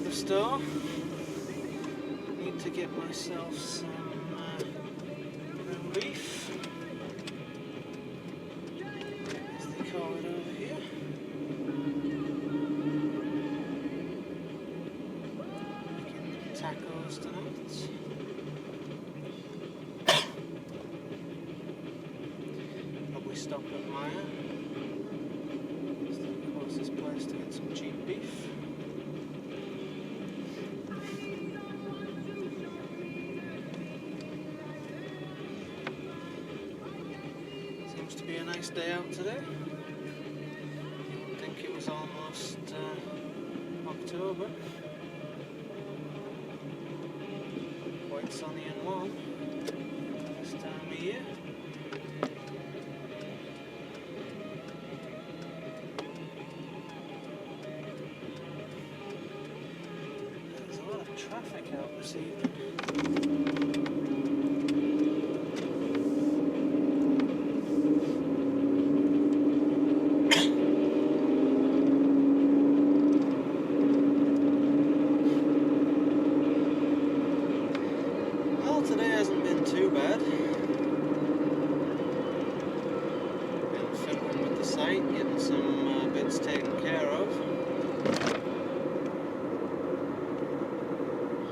to the store. Need to get myself some ground beef, as they call it over here. Making tacos tonight. Probably stop at Maya. It's the closest place to get some cheap beef. Seems to be a nice day out today. I think it was almost October. Quite sunny and warm this time of year. There's a lot of traffic out this evening. Today hasn't been too bad. Been fiddling with the site, getting some bits taken care of.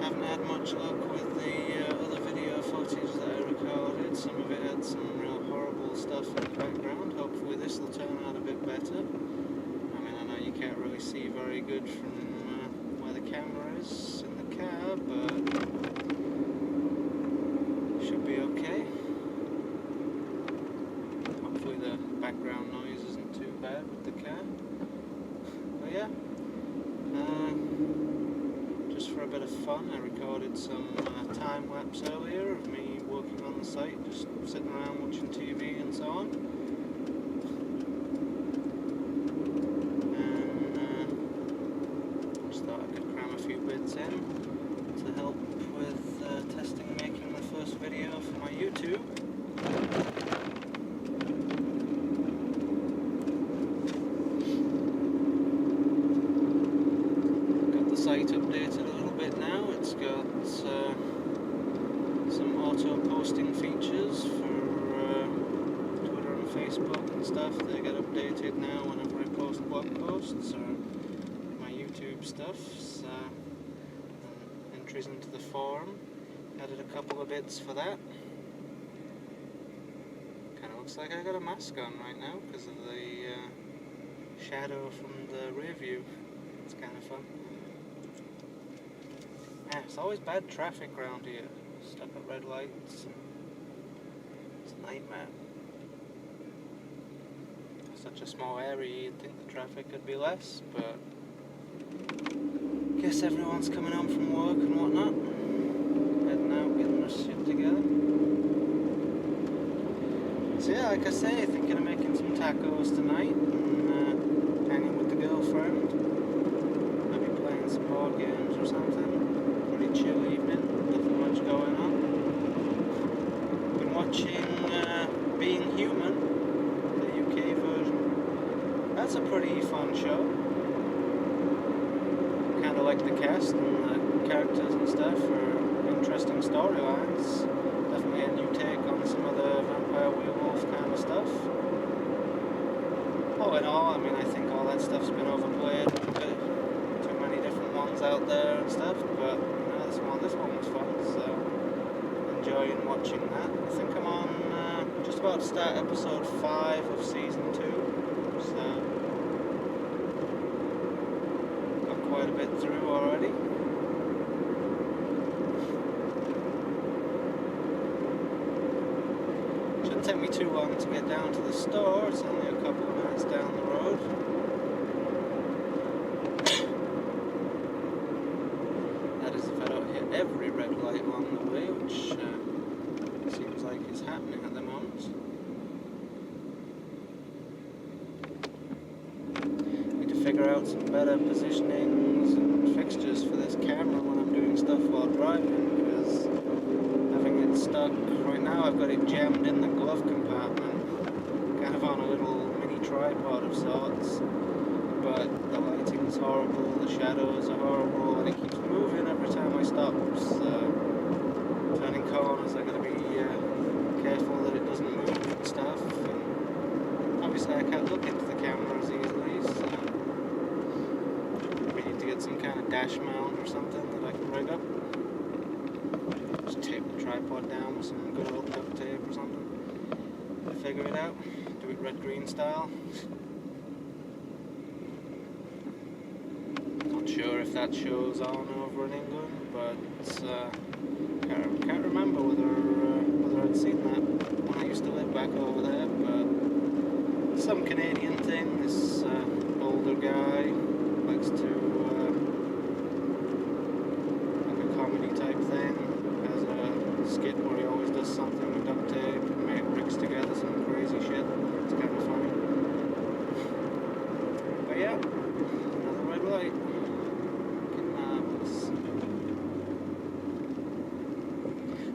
Haven't had much luck with the other video footage that I recorded. Some of it had some real horrible stuff in the background. Hopefully this will turn out a bit better. I mean, I know you can't really see very good from where the camera is in the car, but should be okay. Hopefully the background noise isn't too bad with the car. But yeah, just for a bit of fun, I recorded some time lapse earlier of me working on the site, just sitting around watching TV and so on. And just thought I could cram a few bits in to help with testing making the first video for my YouTube. Got the site updated a little bit now. It's got some auto posting features for Twitter and Facebook and stuff. They get updated now whenever I post blog posts or my YouTube stuff. Entries into the forum. Added a couple of bits for that. Kind of looks like I got a mask on right now because of the shadow from the rear view. It's kind of fun. Yeah, it's always bad traffic around here. Stuck at red lights. It's a nightmare. Such a small area, you'd think the traffic could be less, but guess everyone's coming home from work and whatnot. Heading out, getting their shit together. So yeah, like I say, thinking of making some tacos tonight and hanging with the girlfriend. Maybe playing some board games or something. Pretty chill evening, nothing much going on. Been watching Being Human, the UK version. That's a pretty fun show. Kind of like the cast and the characters and stuff are interesting storylines. Definitely a new take on some of the vampire werewolf kind of stuff. All in all, I mean, I think all that stuff's been overplayed. Too many different ones out there and stuff, but you know, this one was fun, so enjoying watching that. I think I'm on just about to start episode 5 of season 2, so quite a bit through already. Shouldn't take me too long to get down to the store, it's only a couple of minutes down the road. That is if I don't hit every red light along the way, which seems like is happening at the moment. Figure out some better positionings and fixtures for this camera when I'm doing stuff while driving, because having it stuck right now, I've got it jammed in the glove compartment, kind of on a little mini tripod of sorts, but the lighting's horrible, the shadows are horrible, and it moving every time I stop. Turning corners, I gotta be careful that it doesn't move and stuff. And obviously, I can't look into the camera as easily, so we need to get some kind of dash mount or something that I can rig up. Just tape the tripod down with some good old duct tape or something. Figure it out. Do it red-green style. Not sure if that shows on over in England, but can't remember whether I'd seen that when I used to live back over there. But some Canadian thing. This older guy likes to like a comedy type thing. Has a skit where he always does something with duct tape and rigs together some crazy shit. It's kind of funny. But yeah, another red light.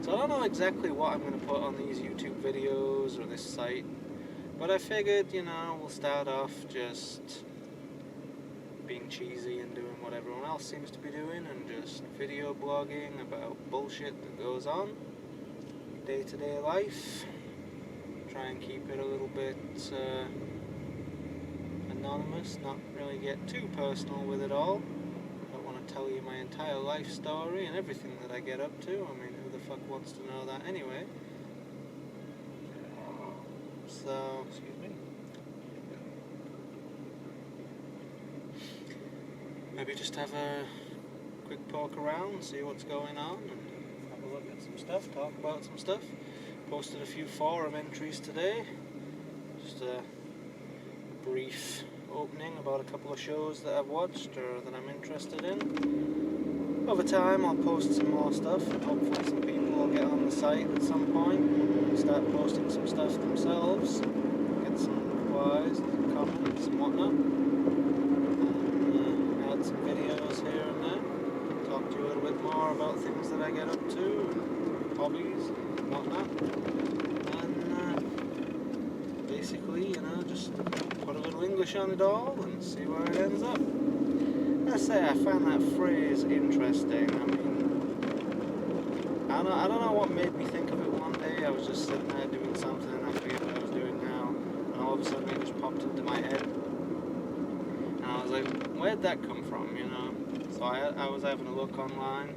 So I don't know exactly what I'm going to put on these YouTube videos or this site, but I figured, you know, we'll start off just being cheesy and doing what everyone else seems to be doing and just video blogging about bullshit that goes on day-to-day life. Try and keep it a little bit anonymous, not really get too personal with it all. Tell you my entire life story and everything that I get up to. I mean, who the fuck wants to know that anyway? So, excuse me. Maybe just have a quick poke around, see what's going on, and have a look at some stuff, talk about some stuff. Posted a few forum entries today. Just a brief opening about a couple of shows that I've watched or that I'm interested in. Over time I'll post some more stuff and hopefully some people will get on the site at some point and start posting some stuff themselves, get some replies and comments and whatnot, and add some videos here and there, talk to you a little bit more about things that I get up to and hobbies and whatnot, and basically, you know, just put a little English on it all and see where it ends up. I say I find that phrase interesting. I mean, I don't know what made me think of it one day. I was just sitting there doing something and I forget what I was doing now, and all of a sudden it just popped into my head. And I was like, where'd that come from, you know? So I was having a look online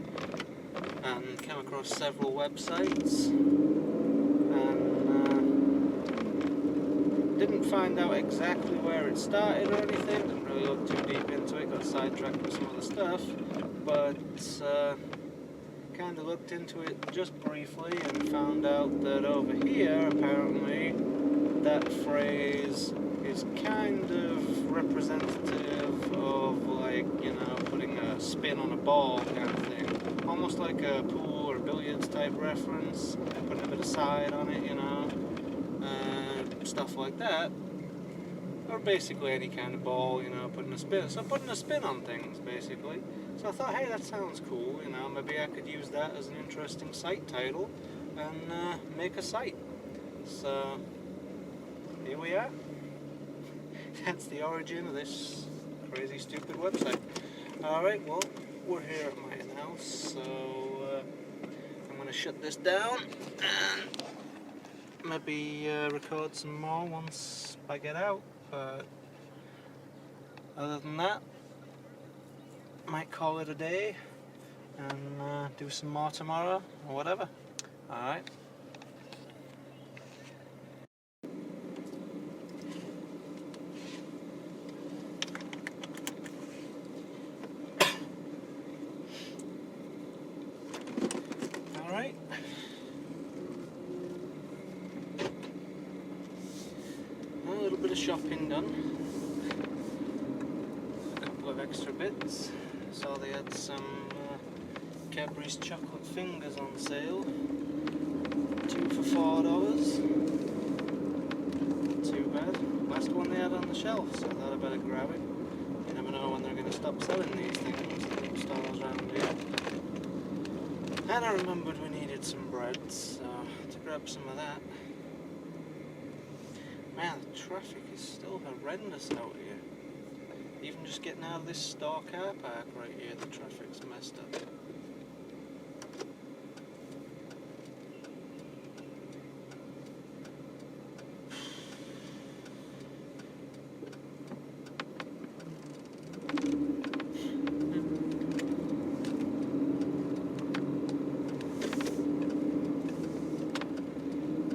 and came across several websites. Didn't find out exactly where it started or anything, didn't really look too deep into it, got sidetracked with some other stuff, but kind of looked into it just briefly and found out that over here, apparently, that phrase is kind of representative of, like, you know, putting a spin on a ball kind of thing. Almost like a pool or billiards type reference, putting a bit of side on it, you know. Stuff like that, or basically any kind of ball, you know, putting a spin on things, basically. So I thought, hey, that sounds cool, you know, maybe I could use that as an interesting site title and make a site. So here we are. That's the origin of this crazy, stupid website. Alright, well, we're here at my house, so I'm going to shut this down and maybe record some more once I get out, but other than that, might call it a day and do some more tomorrow or whatever. Alright. Alright. A little bit of shopping done. A couple of extra bits. Saw they had some Cadbury's chocolate fingers on sale. 2 for $4. Not too bad. Last one they had on the shelf, so I thought I better grab it. You never know when they're going to stop selling these things at the stores around here. And I remembered we needed some bread, so to grab some of that. Man, the traffic is still horrendous out here. Even just getting out of this store car park right here, the traffic's messed up.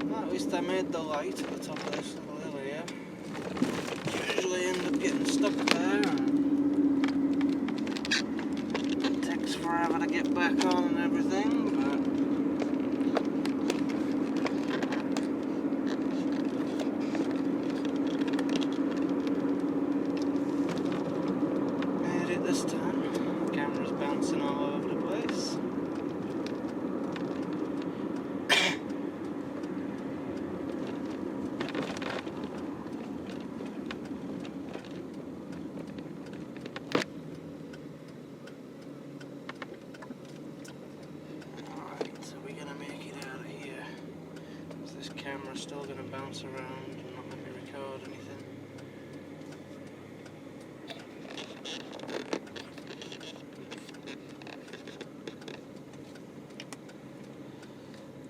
Well, at least I made the light at the top of this little hill here. Usually end up getting stuck there and it takes forever to get back on and everything, but made it this time. Camera's bouncing all over the place. Camera's still going to bounce around and not let me record anything.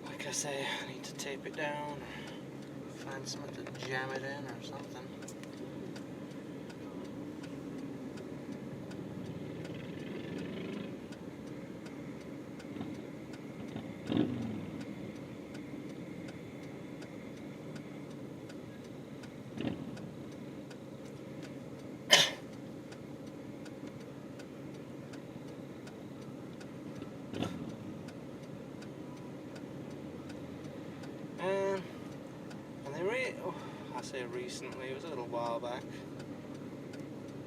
Like I say, I need to tape it down or find something to jam it in or something. I say recently, it was a little while back,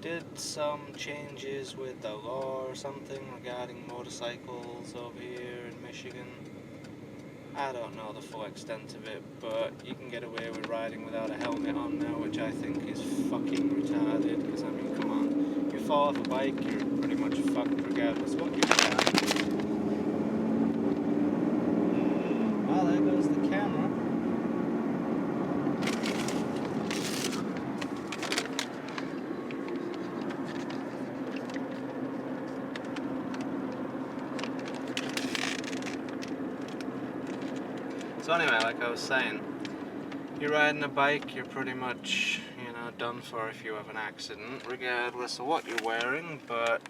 did some changes with the law or something regarding motorcycles over here in Michigan. I don't know the full extent of it, but you can get away with riding without a helmet on now, which I think is fucking retarded, because I mean, come on, you fall off a bike, you're pretty much fucked regardless what you do. Well, there goes the camera. So anyway, like I was saying, you're riding a bike, you're pretty much, you know, done for if you have an accident, regardless of what you're wearing, but,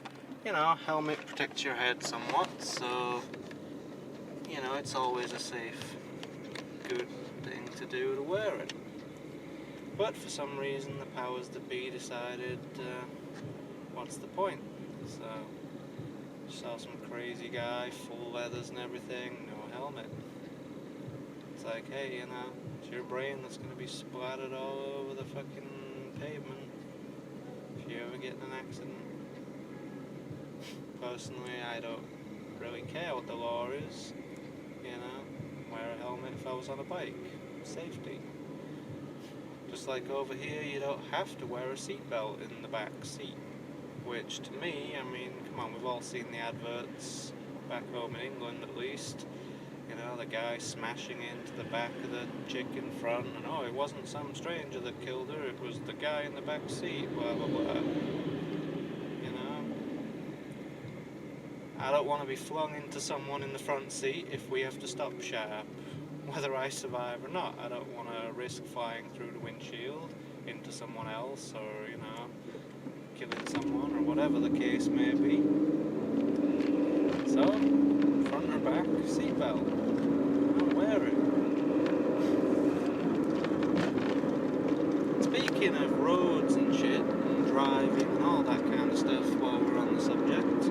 you know, helmet protects your head somewhat, so, you know, it's always a safe, good thing to do to wear it. But for some reason, the powers that be decided, what's the point? So, saw some crazy guy, full leathers and everything, no helmet. It's like, hey, you know, it's your brain that's going to be splattered all over the fucking pavement if you ever get in an accident. Personally, I don't really care what the law is, you know, wear a helmet if I was on a bike, safety. Just like over here, you don't have to wear a seatbelt in the back seat, which to me, I mean, come on, we've all seen the adverts back home in England at least. You know, the guy smashing into the back of the chick in front, and oh, it wasn't some stranger that killed her, it was the guy in the back seat, blah, blah, blah. You know? I don't want to be flung into someone in the front seat if we have to stop sharp, whether I survive or not. I don't want to risk flying through the windshield into someone else, or, you know, killing someone, or whatever the case may be. So, front or back, seatbelt. I'll wear it. Speaking of roads and shit, and driving and all that kind of stuff while we're on the subject,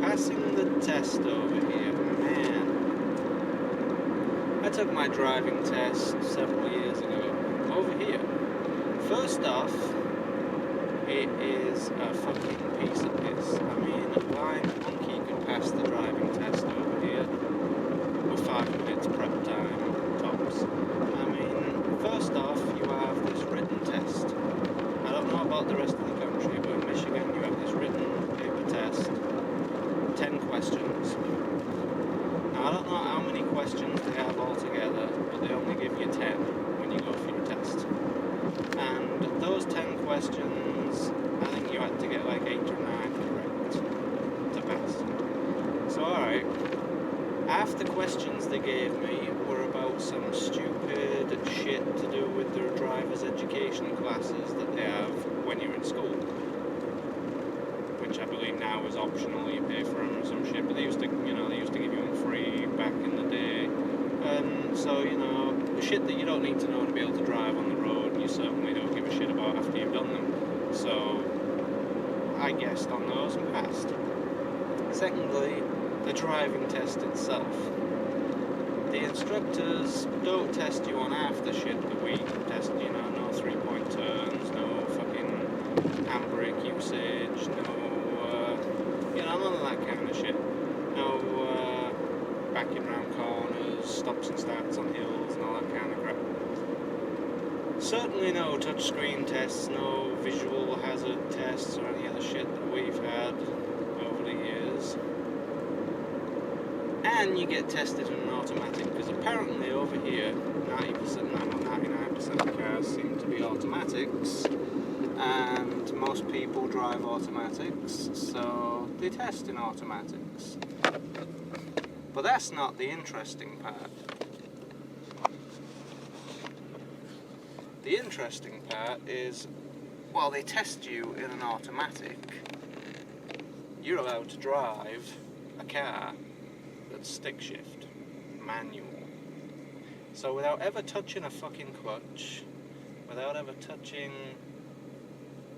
passing the test over here, man. I took my driving test several years ago, over here. First off, it is a fucking piece of piss. I mean, a blind monkey could pass the driving test over here with 5 minutes prep time, tops. I mean, first off, you have this written test. I don't know about the rest of the country, but in Michigan you have this written paper test, 10 questions. Now, I don't know how many questions they have altogether, but they only give you 10 when you go for your test. And those 10 questions they gave me were about some stupid shit to do with their driver's education classes that they have when you're in school. Which I believe now is optional, you pay for them or some shit, but they used to give you them free back in the day. So, shit that you don't need to know to be able to drive on the road, you certainly don't give a shit about after you've done them. So, I guessed on those and passed. Secondly, the driving test itself. The instructors don't test you on half the shit that we test, no 3-point turns, no fucking handbrake usage, none of that kind of shit. No backing round corners, stops and starts on hills and all that kind of crap. Certainly no touchscreen tests, no visual hazard tests or any other shit that we've had over the years. And you get tested in an automatic, because apparently over here 99% of cars seem to be automatics, and most people drive automatics, so they test in automatics. But that's not the interesting part. The interesting part is, while they test you in an automatic, you're allowed to drive a car that's stick shift, manual. So without ever touching a fucking clutch, without ever touching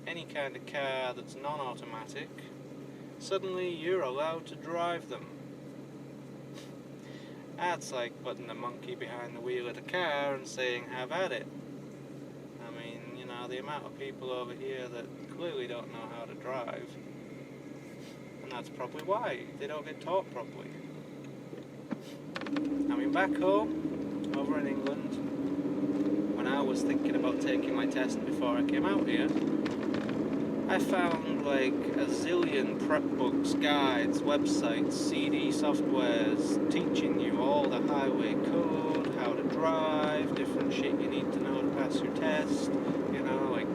any kind of car that's non-automatic, suddenly you're allowed to drive them. That's like putting a monkey behind the wheel of the car and saying, have at it. I mean, the amount of people over here that clearly don't know how to drive, and that's probably why they don't get taught properly. I mean, back home, over in England, when I was thinking about taking my test before I came out here, I found like a zillion prep books, guides, websites, CD softwares teaching you all the highway code, how to drive, different shit you need to know to pass your test, like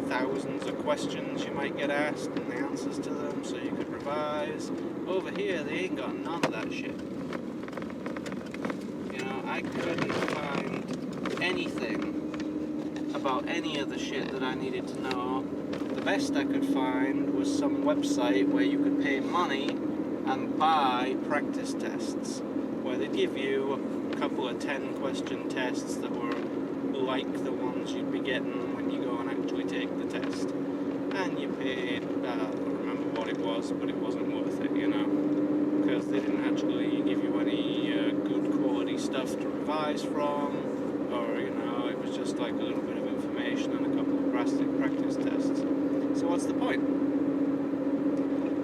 thousands of questions you might get asked and the answers to them so you could revise. Over here, they ain't got none of that shit. I couldn't find anything about any of the shit that I needed to know. The best I could find was some website where you could pay money and buy practice tests, where they'd give you a couple of 10-question tests that were like the ones you'd be getting when you go and actually take the test. And you paid, I don't remember what it was, but it wasn't worth it, because they didn't actually give you any good quality stuff to revise from, or, it was just like a little bit of information and a couple of practice tests. So what's the point?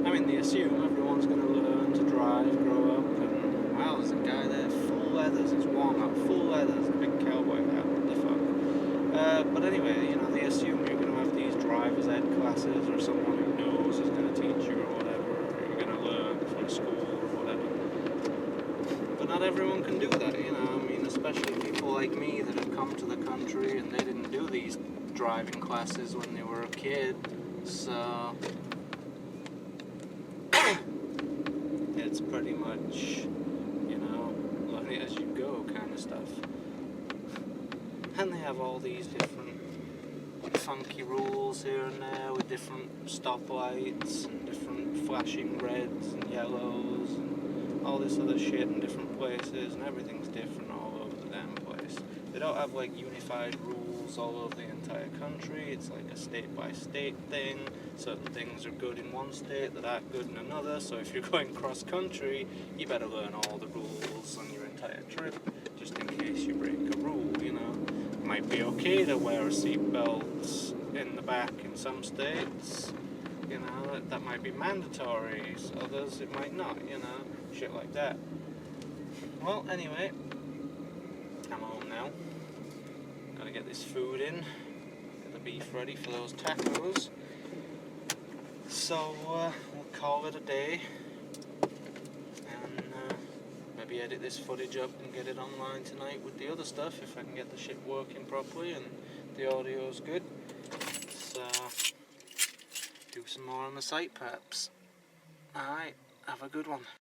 I mean, they assume everyone's going to learn to drive, grow up, and wow, there's a guy there, full leathers, it's warm up, full leathers, a big cowboy hat, what the fuck. But anyway, they assume you're going to have these driver's ed classes, or someone who knows is going to teach you, or whatever, or you're going to learn from school, or whatever. But not everyone can do that, especially people like me that have come to the country and they didn't do these driving classes when they were a kid, so it's pretty much, learn it as you go kind of stuff. And they have all these different funky rules here and there with different stoplights and different flashing reds and yellows and all this other shit in different places, and everything's different all over the damn place. They don't have like unified rules all over the entire country. It's like a state-by-state thing. Certain things are good in one state that aren't good in another, so if you're going cross-country, you better learn all the rules on your entire trip, just in case you break a rule, It might be okay to wear a seatbelt in the back in some states, that might be mandatory, others it might not, shit like that. Well, anyway, I'm home now. Gotta get this food in, get the beef ready for those tacos. So, we'll call it a day, and maybe edit this footage up and get it online tonight with the other stuff, if I can get the shit working properly and the audio's good. So, do some more on the site perhaps. Alright, have a good one.